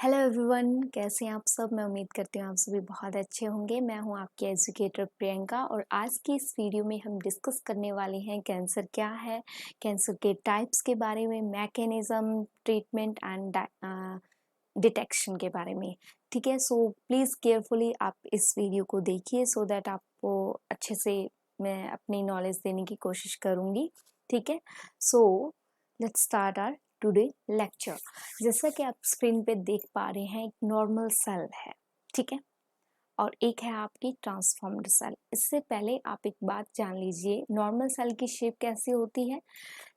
Hello everyone, कैसे हैं आप सब। मैं उम्मीद करती हूँ आप सभी बहुत अच्छे होंगे। मैं हूँ आपकी एजुकेटर प्रियंका और आज की इस वीडियो में हम डिस्कस करने वाले हैं कैंसर क्या है, कैंसर के टाइप्स के बारे में, मैकेनिज्म, ट्रीटमेंट एंड डिटेक्शन के बारे में। ठीक है, सो प्लीज़ केयरफुली आप इस वीडियो को देखिए सो दैट आपको अच्छे से मैं अपनी नॉलेज देने की कोशिश करूँगी। ठीक है, so let's start our today lecture. जैसा कि आप स्क्रीन पे देख पा रहे हैं, एक नॉर्मल सेल है, ठीक है, और एक है आपकी ट्रांसफॉर्म्ड सेल। इससे पहले आप एक बात जान लीजिए, नॉर्मल सेल की शेप कैसी होती है।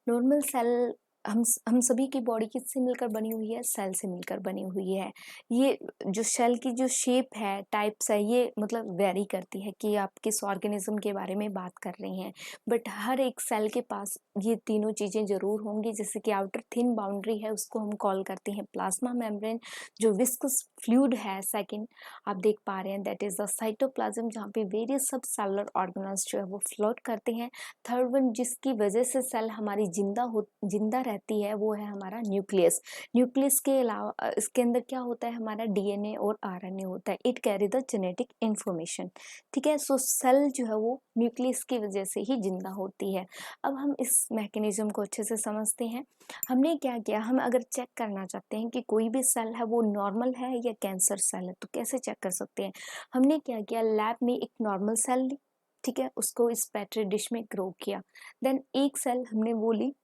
नॉर्मल सेल हम सभी की बॉडी किससे मिलकर बनी हुई है, सेल से मिलकर बनी हुई है। ये जो सेल की जो शेप है, टाइप्स है, ये मतलब वेरी करती है कि आप किस ऑर्गेनिज्म के बारे में बात कर रही हैं। बट हर एक सेल के पास ये तीनों चीज़ें ज़रूर होंगी। जैसे कि आउटर थिन बाउंड्री है, उसको हम कॉल करते हैं प्लाज्मा मेम्ब्रेन। जो विस्कस फ्लूइड है, सेकंड आप देख पा रहे हैं, दैट इज द साइटोप्लाज्म, जहाँ पे वेरियस सब सेलुलर ऑर्गेनल्स जो है वो फ्लोट करते हैं। थर्ड वन, जिसकी वजह से सेल हमारी जिंदा रहती है, वो है हमारा न्यूक्लियस। न्यूक्लियस के अलावा इसके अंदर क्या होता है, हमारा डीएनए और आरएनए होता है। It carry the genetic information. ठीक है, सो सेल जो है वो न्यूक्लियस की वजह से ही जिंदा होती है। अब हम इस मैकेनिज्म को अच्छे से समझते हैं। हमने क्या किया, हम अगर चेक करना चाहते हैं कि कोई भी सेल है वो नॉर्मल है या कैंसर सेल है, तो कैसे चेक कर सकते हैं। हमने क्या किया, लैब में एक नॉर्मल सेल ली, ठीक है, उसको इस पेट्री डिश में ग्रो किया। देन एक सेल हमने वो ली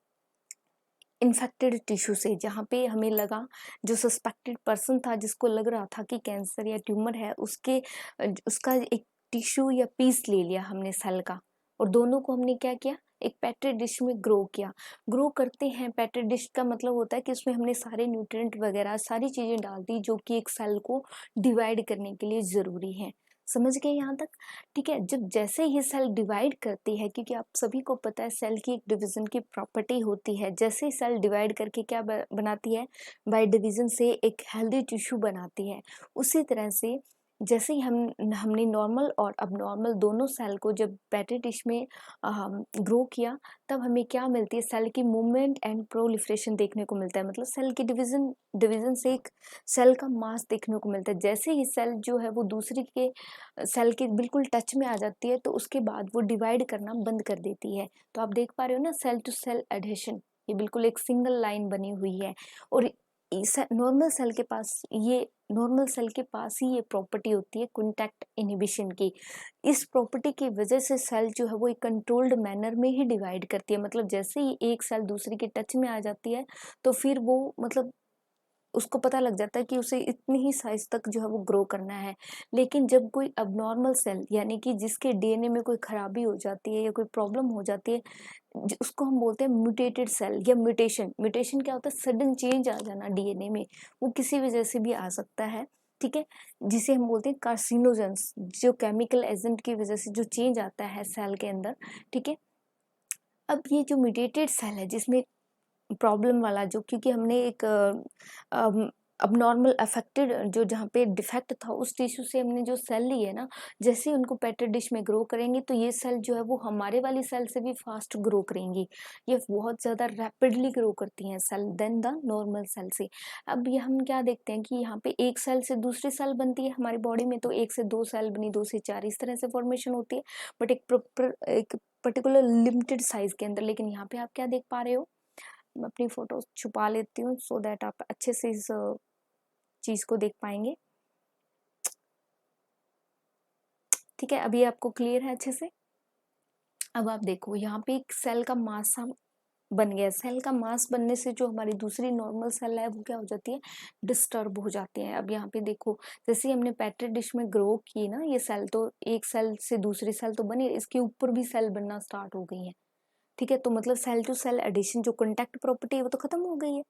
इन्फेक्टेड टिश्यू से, जहाँ पे हमें लगा, जो सस्पेक्टेड पर्सन था जिसको लग रहा था कि कैंसर या ट्यूमर है, उसका एक टिश्यू या पीस ले लिया हमने सेल का, और दोनों को हमने क्या किया, एक पेट्री डिश में ग्रो किया। ग्रो करते हैं, पेट्री डिश का मतलब होता है कि उसमें हमने सारे न्यूट्रिएंट वगैरह सारी चीज़ें डाल दी जो कि एक सेल को डिवाइड करने के लिए ज़रूरी है। समझ गए यहाँ तक। ठीक है, जब जैसे ही सेल डिवाइड करती है, क्योंकि आप सभी को पता है सेल की एक डिवीजन की प्रॉपर्टी होती है, जैसे ही सेल डिवाइड करके क्या बनाती है, बाय डिवीजन से एक हेल्दी टिश्यू बनाती है। उसी तरह से जैसे ही हमने नॉर्मल और अब दोनों सेल को जब पेट्री डिश में ग्रो किया, तब हमें क्या मिलती है, सेल की मूवमेंट एंड प्रोलिफरेशन देखने को मिलता है। मतलब सेल की डिवीजन डिवीजन से एक सेल का मास देखने को मिलता है। जैसे ही सेल जो है वो दूसरी के सेल के बिल्कुल टच में आ जाती है, तो उसके बाद वो डिवाइड करना बंद कर देती है। तो आप देख पा रहे हो ना, सेल टू सेल एडहेशन, ये बिल्कुल एक सिंगल लाइन बनी हुई है। और नॉर्मल सेल के पास ही ये प्रॉपर्टी होती है कॉन्टैक्ट इनहिबिशन की। इस प्रॉपर्टी की वजह से सेल जो है वो एक कंट्रोल्ड मैनर में ही डिवाइड करती है। मतलब जैसे ही एक सेल दूसरी के टच में आ जाती है, तो फिर वो मतलब उसको पता लग जाता है कि उसे इतनी ही साइज तक जो है वो ग्रो करना है। लेकिन जब कोई अबनॉर्मल सेल, यानी कि जिसके डीएनए में कोई खराबी हो जाती है या कोई प्रॉब्लम हो जाती है, उसको हम बोलते हैं म्यूटेटेड सेल या म्यूटेशन। म्यूटेशन क्या होता है, सडन चेंज आ जाना डीएनए में, वो किसी वजह से भी आ सकता है। ठीक है, जिसे हम बोलते हैं कार्सिनोजेंस, जो केमिकल एजेंट की वजह से जो चेंज आता है सेल के अंदर। ठीक है, अब ये जो म्यूटेटेड सेल है जिसमें प्रॉब्लम वाला, जो क्योंकि हमने एक अब नॉर्मल अफेक्टेड, जो जहाँ पे डिफेक्ट था उस टिश्यू से हमने जो सेल ली है ना, जैसे ही उनको पेट्री डिश में ग्रो करेंगे, तो ये सेल जो है वो हमारे वाली सेल से भी फास्ट ग्रो करेंगी। ये बहुत ज़्यादा रैपिडली ग्रो करती हैं cell than the normal cell से। अब ये हम क्या देखते हैं कि यहाँ पे एक सेल से दूसरी सेल बनती है हमारी बॉडी में, तो एक से दो सेल बनी, दो से चार, इस तरह से फॉर्मेशन होती है, बट एक पर्टिकुलर लिमिटेड साइज के अंदर। लेकिन यहाँ पे आप क्या देख पा रहे हो, मैं अपनी फोटो छुपा लेती हूँ सो दैट आप अच्छे से इस चीज को देख पाएंगे। ठीक है, अभी आपको क्लियर है अच्छे से। अब आप देखो, यहाँ पे एक सेल का मास हम बन गया। सेल का मास बनने से जो हमारी दूसरी नॉर्मल सेल है वो क्या हो जाती है, डिस्टर्ब हो जाती है। अब यहाँ पे देखो, जैसे ही हमने पेट्री डिश में ग्रो की ना ये सेल, तो एक सेल से दूसरी सेल तो बनी, इसके ऊपर भी सेल बनना स्टार्ट हो गई है। ठीक है, तो मतलब सेल टू सेल एडिशन, जो कॉन्टैक्ट प्रॉपर्टी है वो तो खत्म हो गई है।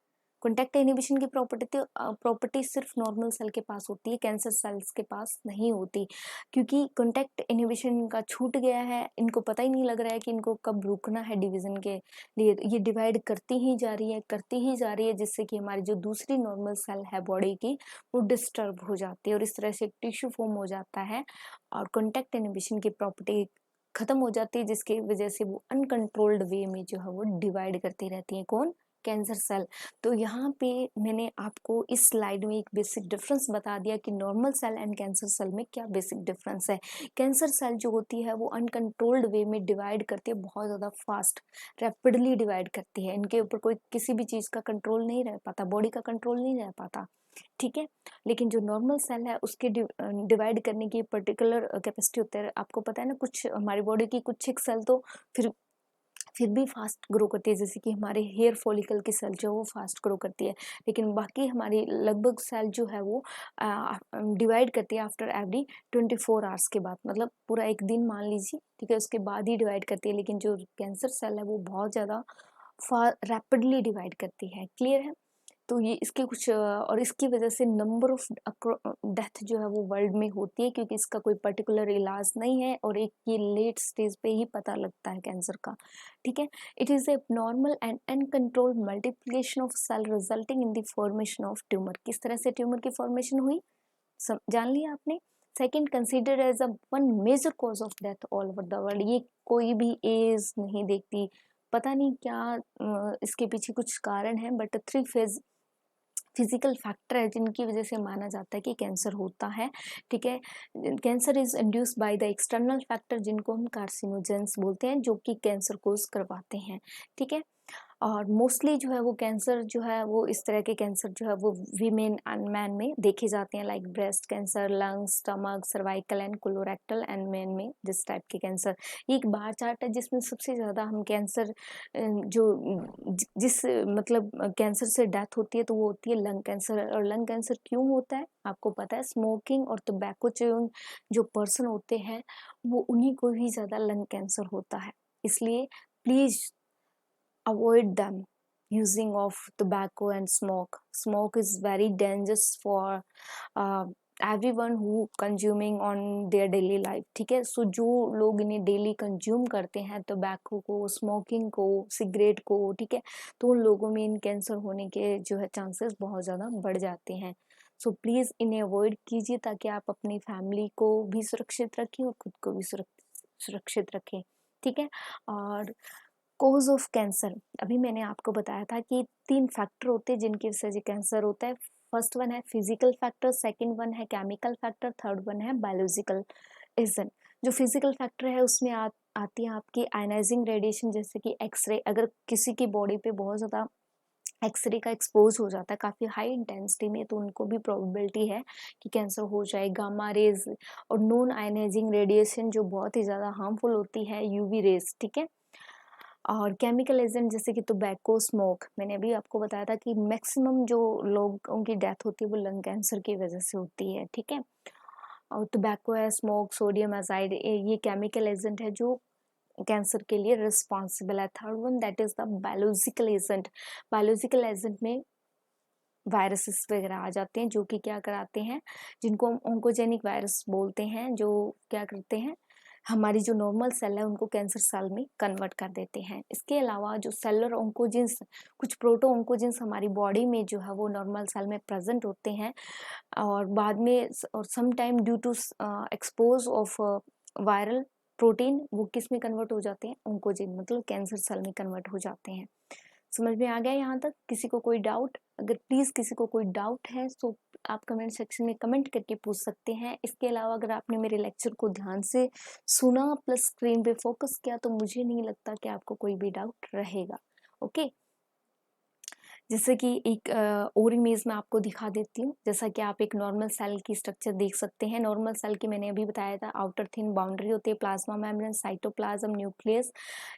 कॉन्टैक्ट इनहिबिशन की प्रॉपर्टी सिर्फ नॉर्मल सेल के पास होती है, कैंसर सेल्स के पास नहीं होती, क्योंकि कॉन्टैक्ट इनहिबिशन इनका छूट गया है। इनको पता ही नहीं लग रहा है कि इनको कब रुकना है डिवीजन के लिए। ये डिवाइड करती ही जा रही है, करती ही जा रही है, जिससे कि हमारी जो दूसरी नॉर्मल सेल है बॉडी की, वो डिस्टर्ब हो जाती है, और इस तरह से एक टिश्यू फॉर्म हो जाता है, और कॉन्टैक्ट इनहिबिशन की प्रॉपर्टी खत्म हो जाती है, जिसकी वजह से वो अनकंट्रोल्ड वे में जो है वो डिवाइड करती रहती है। कौन, कैंसर सेल। तो यहाँ पे मैंने आपको इस स्लाइड में एक बेसिक डिफरेंस बता दिया कि normal cell and cancer cell में क्या बेसिक डिफरेंस है। कैंसर सेल जो होती है वो अनकंट्रोल्ड वे में डिवाइड करती है, बहुत ज़्यादा फास्ट रैपिडली डिवाइड करती है। इनके ऊपर कोई किसी भी चीज़ का कंट्रोल नहीं रह पाता, बॉडी का कंट्रोल नहीं रह पाता, ठीक है। लेकिन जो नॉर्मल सेल है उसके डिवाइड करने की पर्टिकुलर कैपेसिटी होती है। आपको पता है ना, कुछ हमारी बॉडी की कुछ एक सेल तो फिर भी फास्ट ग्रो करती है, जैसे कि हमारे हेयर फॉलिकल की सेल जो है वो फास्ट ग्रो करती है, लेकिन बाकी हमारी लगभग सेल जो है वो डिवाइड करती है आफ्टर एवरी 24 आवर्स के बाद, मतलब पूरा एक दिन मान लीजिए, ठीक है, उसके बाद ही डिवाइड करती है। लेकिन जो कैंसर सेल है वो बहुत ज़्यादा रैपिडली डिवाइड करती है। क्लियर है? तो ये इसके कुछ और इसकी वजह से नंबर ऑफ डेथ जो है वो वर्ल्ड में होती है, क्योंकि इसका कोई पर्टिकुलर इलाज नहीं है और एक ये लेट स्टेज पे ही पता लगता है कैंसर का, ठीक है। It is a normal and uncontrolled multiplication of cell resulting in the formation of tumour. किस तरह से ट्यूमर की फॉर्मेशन हुई, जान लिया आपने। Second, consider as a one major cause of death all over the world. ये कोई भी एज नहीं देखती, पता नहीं क्या इसके पीछे कुछ कारण है, बट 3 फेज फिजिकल फैक्टर है जिनकी वजह से माना जाता है कि कैंसर होता है, ठीक है। Cancer is induced by the external factor जिनको हम कार्सिनोजेंस बोलते हैं, जो कि कैंसर कोज करवाते हैं, ठीक है। और मोस्टली जो है वो कैंसर जो है वो इस तरह के कैंसर जो है वो वीमेन एंड मैन में देखे जाते हैं, like breast cancer, lungs, stomach, cervical and colorectal, and main में दिस टाइप के कैंसर। ये एक बार चार्ट है जिसमें सबसे ज़्यादा हम कैंसर जो जिस मतलब कैंसर से डेथ होती है तो वो होती है लंग कैंसर। और लंग कैंसर क्यों होता है आपको पता है, स्मोकिंग और टोबैको च्यूइंग जो पर्सन होते हैं वो उन्हीं को ही ज़्यादा लंग कैंसर होता है। इसलिए please avoid them using of tobacco and smoke. Smoke is very dangerous for uh, everyone who consuming on their daily life, ठीक है। सो जो लोग इन्हें डेली कंज्यूम करते हैं, टोबैको को, स्मोकिंग को, सिगरेट को, ठीक है, तो उन लोगों में इन कैंसर होने के जो है चांसेस बहुत ज़्यादा बढ़ जाते हैं। सो प्लीज़ इन्हें अवॉइड कीजिए ताकि आप अपनी फैमिली को भी सुरक्षित रखें और खुद को भी सुरक्षित रखें, ठीक है। और कोज ऑफ कैंसर, अभी मैंने आपको बताया था कि 3 फैक्टर होते हैं जिनकी वजह से कैंसर होता है। फर्स्ट वन है फिजिकल फैक्टर, सेकंड वन है केमिकल फैक्टर, थर्ड वन है बायोलॉजिकल एजेंट। जो फिजिकल फैक्टर है उसमें आती है आपकी आयनाइजिंग रेडिएशन, जैसे कि एक्सरे। अगर किसी की बॉडी पे बहुत ज़्यादा एक्सरे का एक्सपोज हो जाता है काफ़ी हाई इंटेंसिटी में, तो उनको भी प्रोबेबिलिटी है कि कैंसर हो जाए। गामा रेज और नॉन आयनाइजिंग रेडिएशन जो बहुत ही ज़्यादा हार्मफुल होती है, यूवी रेज, ठीक है। और केमिकल एजेंट जैसे कि टोबैको, स्मोक, मैंने अभी आपको बताया था कि मैक्सिमम जो लोगों की डेथ होती है वो लंग कैंसर की वजह से होती है, ठीक है। और टोबैको है, स्मोक, सोडियम एजाइड, ये केमिकल एजेंट है जो कैंसर के लिए रिस्पॉन्सिबल है। Third one that is the biological agent. Biological agent में वायरसेस वगैरह आ जाते हैं जो कि क्या कराते हैं, जिनको हम ऑन्कोजेनिक वायरस बोलते हैं, जो क्या करते हैं हमारी जो नॉर्मल सेल है उनको कैंसर सेल में कन्वर्ट कर देते हैं। इसके अलावा जो सेलुलर ऑन्कोजिन्स, कुछ प्रोटो ऑन्कोजिन्स हमारी बॉडी में जो है वो नॉर्मल सेल में प्रेजेंट होते हैं और बाद में और some time due to expose of viral protein वो किस में कन्वर्ट हो जाते हैं, ऑन्कोजिन, मतलब कैंसर सेल में कन्वर्ट हो जाते हैं। समझ में आ गया यहाँ तक? किसी को कोई डाउट? अगर प्लीज़ किसी को कोई डाउट है तो आप कमेंट सेक्शन में कमेंट करके पूछ सकते हैं। इसके अलावा अगर आपने मेरे लेक्चर को ध्यान से सुना प्लस स्क्रीन पे फोकस किया तो मुझे नहीं लगता कि आपको कोई भी डाउट रहेगा। ओके, जैसे कि एक और इमेज में आपको दिखा देती हूँ। जैसा कि आप एक नॉर्मल सेल की स्ट्रक्चर देख सकते हैं। नॉर्मल सेल की मैंने अभी बताया था, आउटर थिन बाउंड्री होती है, प्लाज्मा मेम्ब्रेन, साइटोप्लाज्म, न्यूक्लियस,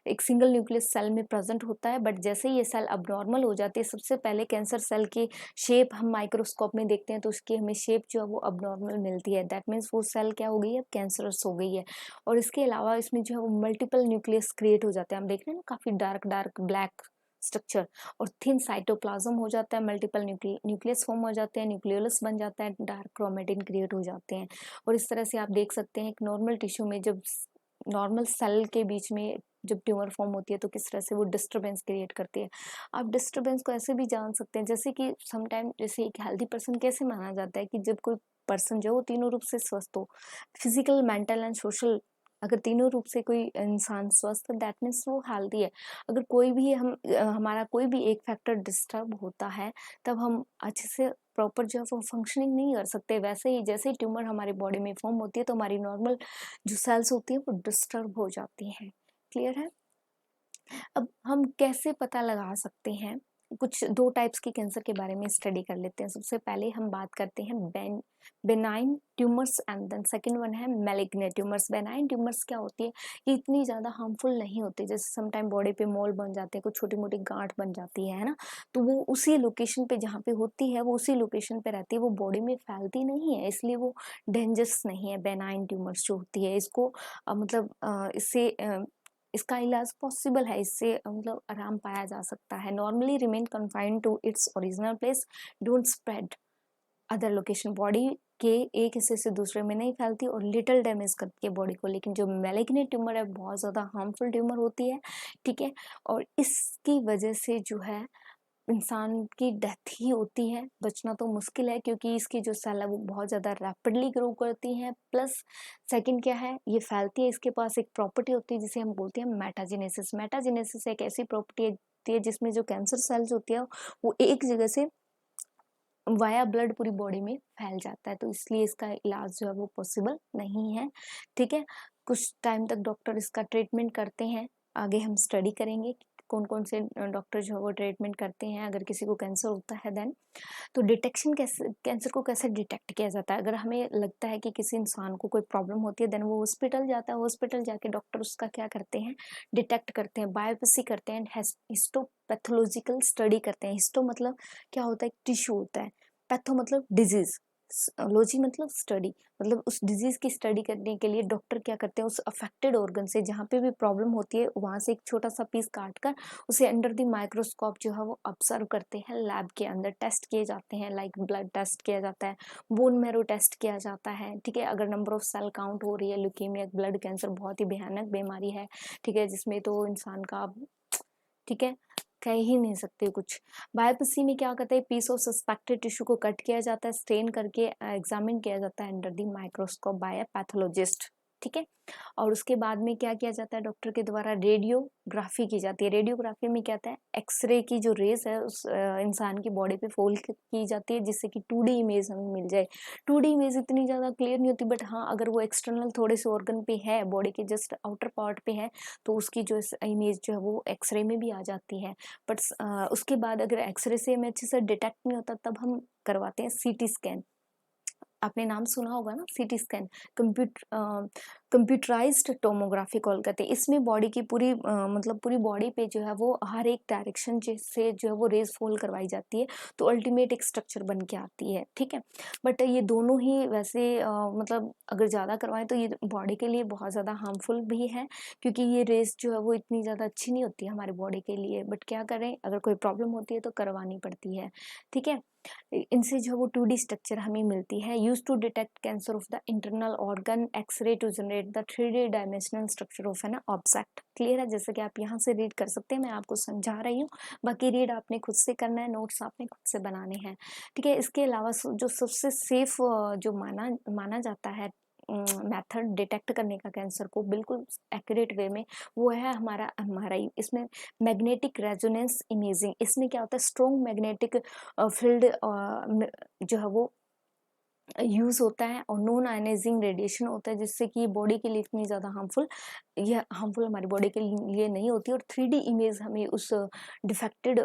एक सिंगल न्यूक्लियस सेल में प्रेजेंट होता है। बट जैसे ये सेल अब नॉर्मल हो जाती है, सबसे पहले कैंसर सेल की शेप हम माइक्रोस्कोप में देखते हैं तो उसकी हमें शेप जो है वो अब नॉर्मल मिलती है। दैट मीन्स वो सेल क्या हो गई है, अब कैंसरस हो गई है। और इसके अलावा इसमें जो है वो मल्टीपल न्यूक्लियस क्रिएट हो जाते हैं। हम देख रहे हैं ना, काफ़ी डार्क डार्क ब्लैक स्ट्रक्चर, और थिन साइटोप्लाज्म हो जाता है, मल्टीपल न्यूक्लियस फॉर्म हो जाते हैं, न्यूक्लियोलस बन जाता है, डार्क क्रोमेटिन क्रिएट हो जाते हैं। और इस तरह से आप देख सकते हैं एक नॉर्मल टिश्यू में जब नॉर्मल सेल के बीच में जब ट्यूमर फॉर्म होती है तो किस तरह से वो डिस्टरबेंस क्रिएट करती है। आप डिस्टरबेंस को ऐसे भी जान सकते हैं जैसे कि समटाइम, जैसे एक हेल्दी पर्सन कैसे माना जाता है कि जब कोई पर्सन जो वो तीनों रूप से स्वस्थ हो, फिजिकल, मेंटल एंड सोशल अगर तीनों रूप से कोई इंसान स्वस्थ है दैट मीन्स वो हेल्दी है। अगर कोई भी हमारा कोई भी एक फैक्टर डिस्टर्ब होता है तब हम अच्छे से प्रॉपर जो है वो फंक्शनिंग नहीं कर सकते। वैसे ही जैसे ही ट्यूमर हमारी बॉडी में फॉर्म होती है तो हमारी नॉर्मल जो सेल्स होती है वो डिस्टर्ब हो जाती हैं। क्लियर है? अब हम कैसे पता लगा सकते हैं? कुछ 2 टाइप्स के कैंसर के बारे में स्टडी कर लेते हैं। सबसे पहले हम बात करते हैं benign tumours and then second one है मैलिग्नेंट ट्यूमर्स। बेनाइन ट्यूमर्स क्या होती है? ये इतनी ज़्यादा हार्मफुल नहीं होती, जैसे सम टाइम बॉडी पे मोल बन जाते हैं, कुछ छोटी-मोटी गाँठ बन जाती है ना? तो वो उसी लोकेशन पे जहाँ पे होती है, वो उसी लोकेशन पे रहती है, वो बॉडी में फैलती नहीं है, इसलिए वो डेंजरस नहीं है। बेनाइन ट्यूमर्स जो होती है इसको इसका इलाज पॉसिबल है, इससे मतलब आराम पाया जा सकता है। Normally remain confined to its original place, don't spread other location. Body के एक हिस्से से दूसरे में नहीं फैलती और लिटिल डैमेज करती है बॉडी को। लेकिन जो मैलिग्नेंट ट्यूमर है बहुत ज़्यादा हार्मफुल ट्यूमर होती है, ठीक है, और इसकी वजह से जो है इंसान की डेथ ही होती है। बचना तो मुश्किल है क्योंकि इसकी जो सेल है वो बहुत ज़्यादा रैपिडली ग्रो करती हैं। प्लस सेकंड क्या है, ये फैलती है, इसके पास एक प्रॉपर्टी होती है जिसे हम बोलते हैं मेटाजेनेसिस। मेटाजेनेसिस एक ऐसी प्रॉपर्टी होती है जिसमें जो कैंसर सेल्स होती है वो एक जगह से वाया ब्लड पूरी बॉडी में फैल जाता है, तो इसलिए इसका इलाज जो है वो पॉसिबल नहीं है, ठीक है। कुछ टाइम तक डॉक्टर इसका ट्रीटमेंट करते हैं, आगे हम स्टडी करेंगे कौन कौन से डॉक्टर जो है वो ट्रीटमेंट करते हैं अगर किसी को कैंसर होता है देन। तो डिटेक्शन कैसे, कैंसर को कैसे डिटेक्ट किया जाता है? अगर हमें लगता है कि किसी इंसान को कोई प्रॉब्लम होती है देन वो हॉस्पिटल जाता है, हॉस्पिटल जाके डॉक्टर उसका क्या करते हैं, डिटेक्ट करते हैं, बायोप्सी करते हैं, हिस्टोपैथोलॉजिकल स्टडी करते हैं। हिस्टो मतलब क्या होता है, टिश्यू होता है, पैथो मतलब डिजीज, लॉजी मतलब स्टडी, मतलब उस डिजीज की स्टडी करने के लिए डॉक्टर क्या करते हैं, उस अफेक्टेड ऑर्गन से जहाँ पे भी प्रॉब्लम होती है वहां से एक छोटा सा पीस काट कर उसे अंडर द माइक्रोस्कोप जो है वो ऑब्जर्व करते हैं। लैब के अंदर टेस्ट किए जाते हैं, लाइक ब्लड टेस्ट किया जाता है, बोन मैरो टेस्ट किया जाता है, ठीक है। अगर नंबर ऑफ सेल काउंट हो रही है, ल्यूकेमिया ब्लड कैंसर बहुत ही भयानक बीमारी है, ठीक है, जिसमें तो इंसान का, ठीक है, कह ही नहीं सकते कुछ। बायोप्सी में क्या करते हैं, पीस ऑफ सस्पेक्टेड टिश्यू को कट किया जाता है, स्टेन करके एग्जामिन किया जाता है under the microscope by a pathologist, ठीक है। और उसके बाद में क्या किया जाता है, डॉक्टर के द्वारा रेडियोग्राफी की जाती है। रेडियोग्राफी में क्या होता है, एक्सरे की जो रेज है उस इंसान की बॉडी पे फोल्ड की जाती है जिससे कि 2D इमेज हमें मिल जाए। 2D इमेज इतनी ज़्यादा क्लियर नहीं होती, बट हाँ अगर वो एक्सटर्नल थोड़े से ऑर्गन पे है, बॉडी के जस्ट आउटर पार्ट पे है, तो उसकी जो इमेज जो है वो एक्सरे में भी आ जाती है। बट उसके बाद अगर एक्सरे से हमें अच्छे से डिटेक्ट नहीं होता तब हम करवाते हैं सीटी स्कैन। आपने नाम सुना होगा ना, CT scan, computerised tomography call करते हैं। इसमें बॉडी की पूरी मतलब पूरी बॉडी पे जो है वो हर एक डायरेक्शन से जो है वो रेज फॉल करवाई जाती है, तो अल्टीमेट एक स्ट्रक्चर बन के आती है, ठीक है। बट ये दोनों ही वैसे मतलब अगर ज़्यादा करवाएं तो ये बॉडी के लिए बहुत ज़्यादा हार्मफुल भी है क्योंकि ये रेज जो है वो इतनी ज़्यादा अच्छी नहीं होती है हमारी बॉडी के लिए। बट क्या करें, अगर कोई प्रॉब्लम होती है तो करवानी पड़ती है, ठीक है। इनसे जो वो 2D स्ट्रक्चर हमें मिलती है। Use to detect cancer of the internal organ, x-ray to generate the 3D dimensional structure of an object. Clear है? जैसे कि आप यहाँ से रीड कर सकते हैं, मैं आपको समझा रही हूँ, बाकी रीड आपने खुद से करना है, नोट्स आपने खुद से बनाने हैं, ठीक है। इसके अलावा जो सबसे सेफ जो माना माना जाता है मेथड डिटेक्ट करने का कैंसर को बिल्कुल एक्यूरेट वे में, वो है हमारा MRI। इसमें मैग्नेटिक रेजोनेंस इमेजिंग, इसमें क्या होता है, स्ट्रॉन्ग मैग्नेटिक फील्ड जो है वो यूज होता है और नॉन आयनाइजिंग रेडिएशन होता है जिससे कि बॉडी के लिए इतनी ज़्यादा हार्मफुल, यह हार्मफुल हमारी बॉडी के लिए नहीं होती। और 3D इमेज हमें उस डिफेक्टेड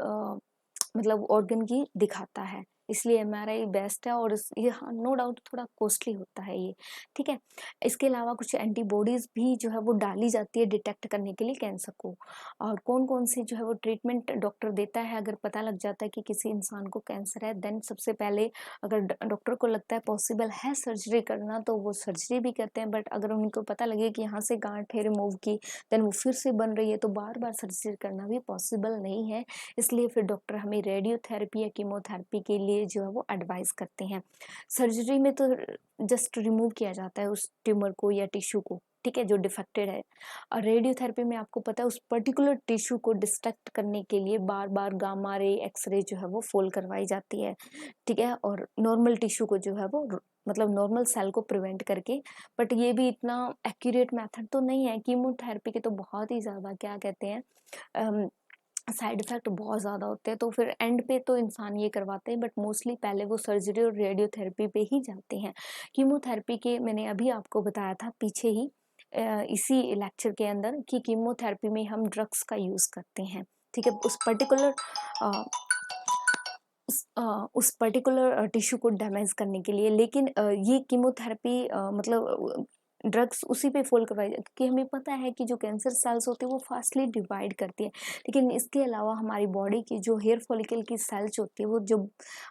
मतलब ऑर्गन की दिखाता है, इसलिए MRI बेस्ट है। और ये नो डाउट थोड़ा कॉस्टली होता है ये, ठीक है। इसके अलावा कुछ एंटीबॉडीज भी जो है वो डाली जाती है डिटेक्ट करने के लिए कैंसर को। और कौन कौन से जो है वो ट्रीटमेंट डॉक्टर देता है अगर पता लग जाता है कि किसी इंसान को कैंसर है, देन सबसे पहले अगर डॉक्टर को लगता है पॉसिबल है सर्जरी करना तो वो सर्जरी भी करते हैं। बट अगर उनको पता लगे कि यहाँ से गांठ है रिमूव की, देन वो फिर से बन रही है, तो बार बार सर्जरी करना भी पॉसिबल नहीं है। इसलिए फिर डॉक्टर हमें रेडियोथेरेपी या कीमोथेरेपी के लिए जो है वो एडवाइस करते हैं। सर्जरी में तो जस्ट रिमूव किया जाता है उस ट्यूमर को या टिश्यू को, ठीक है, जो डिफेक्टेड है। और रेडियोथेरेपी में आपको पता है उस पर्टिकुलर टिश्यू को डिस्ट्रैक्ट करने के लिए बार-बार गामा रे, एक्स-रे जो है वो फ़ॉल करवाई जाती है, ठीक है? और नॉर्मल टिश्यू को जो है वो मतलब नॉर्मल सेल को प्रिवेंट करके। बट ये भी इतना एक्यूरेट मेथड तो नहीं है, कीमोथेरेपी के तो बहुत ही ज़्यादा क्या कहते हैं अम, साइड इफ़ेक्ट बहुत ज़्यादा होते हैं, तो फिर एंड पे तो इंसान ये करवाते हैं, बट मोस्टली पहले वो सर्जरी और रेडियोथेरेपी पे ही जाते हैं। कीमोथेरेपी के मैंने अभी आपको बताया था पीछे ही इसी लेक्चर के अंदर कि कीमोथेरेपी में हम ड्रग्स का यूज़ करते हैं, ठीक है? अ, उस पर्टिकुलर टिश्यू को डैमेज करने के लिए। लेकिन ये कीमोथेरेपी मतलब ड्रग्स उसी पे फ़ॉल करवाई क्योंकि हमें पता है कि जो कैंसर सेल्स होती है वो फास्टली डिवाइड करती है। लेकिन इसके अलावा हमारी बॉडी की जो हेयर फॉलिकल की सेल्स होती है, वो जो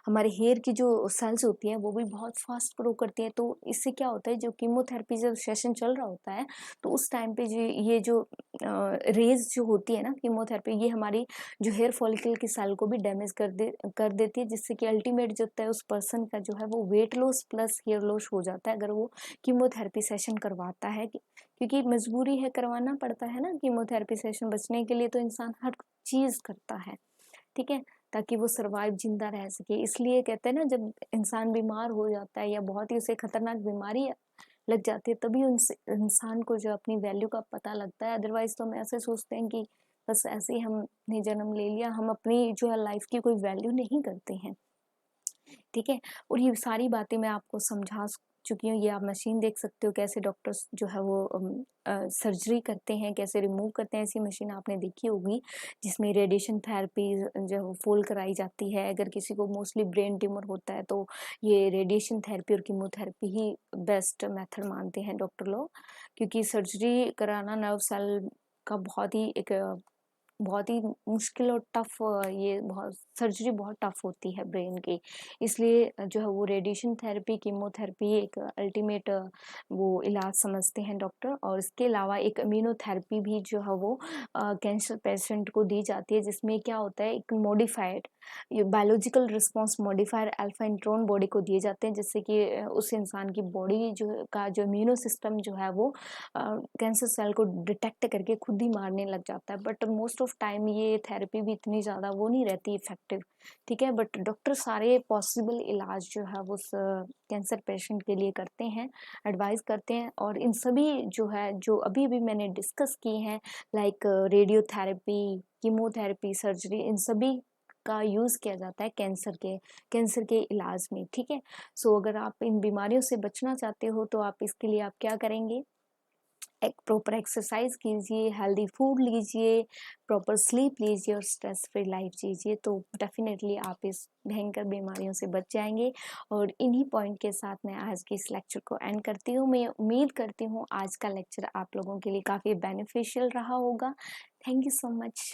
हमारे हेयर की जो सेल्स होती है वो भी बहुत फास्ट ग्रो करती है। तो इससे क्या होता है, जो कीमोथेरेपी जब सेशन चल रहा होता है तो उस टाइम पे ये जो रेज़ जो होती है ना कीमोथेरेपी, ये हमारी जो हेयर फॉलिकल की सेल को भी डैमेज कर देती है, जिससे कि अल्टीमेट जो होता है उस पर्सन का जो है वो weight loss plus hair loss हो जाता है अगर वो कीमोथेरेपी सेशन करवाता है। क्योंकि मजबूरी है, करवाना पड़ता है ना कीमोथेरेपी सेशन, बचने के लिए तो इंसान हर चीज़ करता है, ठीक है? ताकि वो सर्वाइव जिंदा रह सके। इसलिए कहते हैं ना, जब इंसान बीमार हो जाता है या बहुत ही उसे खतरनाक बीमारी लग जाती है तभी उनसे इंसान को जो अपनी वैल्यू का पता लगता है। अदरवाइज तो हम ऐसे सोचते हैं कि बस ऐसे ही हमने जन्म ले लिया, हम अपनी जो है लाइफ की कोई वैल्यू नहीं करते हैं, ठीक है? और ये सारी बातें मैं आपको समझा चुकी हूँ। ये आप मशीन देख सकते हो कैसे डॉक्टर्स जो है वो सर्जरी करते हैं, कैसे रिमूव करते हैं। ऐसी मशीन आपने देखी होगी जिसमें रेडिएशन थेरेपी जो है वो फॉल कराई जाती है। अगर किसी को मोस्टली ब्रेन ट्यूमर होता है तो ये रेडिएशन थेरेपी और कीमोथेरेपी ही बेस्ट मेथड मानते हैं डॉक्टर लोग, क्योंकि सर्जरी कराना नर्व सेल का बहुत ही मुश्किल और टफ ये बहुत सर्जरी बहुत टफ होती है ब्रेन की। इसलिए जो है वो रेडिएशन थेरेपी, कीमोथेरेपी एक अल्टीमेट वो इलाज समझते हैं डॉक्टर। और इसके अलावा एक इम्यूनोथेरेपी भी जो है वो कैंसर पेशेंट को दी जाती है, जिसमें क्या होता है एक मॉडिफाइड ये biological response modifier alpha intron body को दिए जाते हैं, जिससे कि उस इंसान की बॉडी जो इम्यूनो सिस्टम जो है वो कैंसर सेल को डिटेक्ट करके खुद ही मारने लग जाता है। बट मोस्ट ऑफ टाइम ये थेरेपी भी इतनी ज़्यादा वो नहीं रहती इफेक्टिव, ठीक है? बट डॉक्टर सारे पॉसिबल इलाज जो है वो कैंसर पेशेंट के लिए करते हैं, एडवाइस करते हैं। और इन सभी जो है जो अभी अभी मैंने डिस्कस किए हैं, लाइक रेडियोथेरेपी, कीमोथेरेपी, सर्जरी, इन सभी का यूज़ किया जाता है कैंसर के इलाज में, ठीक है? सो अगर आप इन बीमारियों से बचना चाहते हो तो आप इसके लिए आप क्या करेंगे, एक प्रॉपर एक्सरसाइज कीजिए, हेल्दी फूड लीजिए, प्रॉपर स्लीप लीजिए और स्ट्रेस फ्री लाइफ जीजिए, तो डेफिनेटली आप इस भयंकर बीमारियों से बच जाएंगे। और इन्हीं पॉइंट के साथ मैं आज के इस लेक्चर को एंड करती हूँ। मैं उम्मीद करती हूँ आज का लेक्चर आप लोगों के लिए काफ़ी बेनिफिशियल रहा होगा। Thank you so much.